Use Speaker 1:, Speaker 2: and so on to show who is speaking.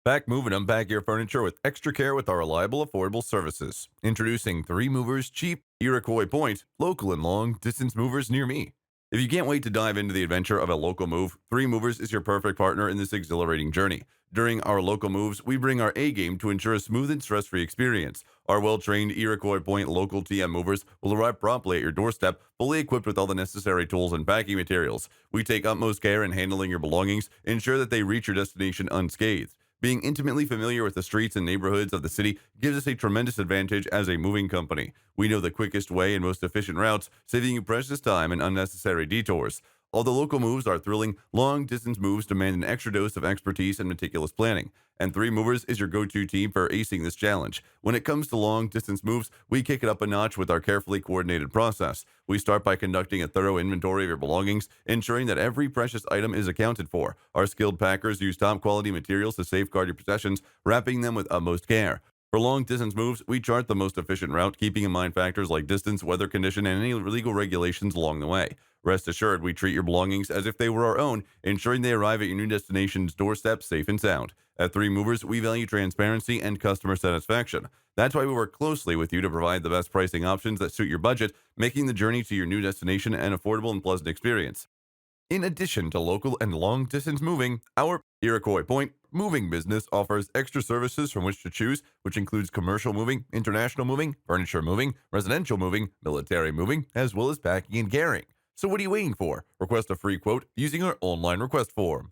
Speaker 1: Pack, move, and unpack your furniture with extra care with our reliable, affordable services. Introducing 3 Movers Cheap Iroquois Point, local and long distance movers near me. If you can't wait to dive into the adventure of a local move, 3 Movers is your perfect partner in this exhilarating journey. During our local moves, we bring our A game to ensure a smooth and stress free experience. Our well trained Iroquois Point local TM movers will arrive promptly at your doorstep, fully equipped with all the necessary tools and packing materials. We take utmost care in handling your belongings, ensure that they reach your destination unscathed. Being intimately familiar with the streets and neighborhoods of the city gives us a tremendous advantage as a moving company. We know the quickest way and most efficient routes, saving you precious time and unnecessary detours. Although local moves are thrilling, long distance moves demand an extra dose of expertise and meticulous planning. And 3 Movers is your go to team for acing this challenge. When it comes to long distance moves, we kick it up a notch with our carefully coordinated process. We start by conducting a thorough inventory of your belongings, ensuring that every precious item is accounted for. Our skilled packers use top quality materials to safeguard your possessions, wrapping them with utmost care. For long distance moves, we chart the most efficient route, keeping in mind factors like distance, weather condition, and any legal regulations along the way. Rest assured, we treat your belongings as if they were our own, ensuring they arrive at your new destination's doorstep safe and sound. At 3 Movers, we value transparency and customer satisfaction. That's why we work closely with you to provide the best pricing options that suit your budget, making the journey to your new destination an affordable and pleasant experience. In addition to local and long distance moving, our Iroquois Point moving business offers extra services from which to choose, which includes commercial moving, international moving, furniture moving, residential moving, military moving, as well as packing and carrying. So what are you waiting for? Request a free quote using our online request form.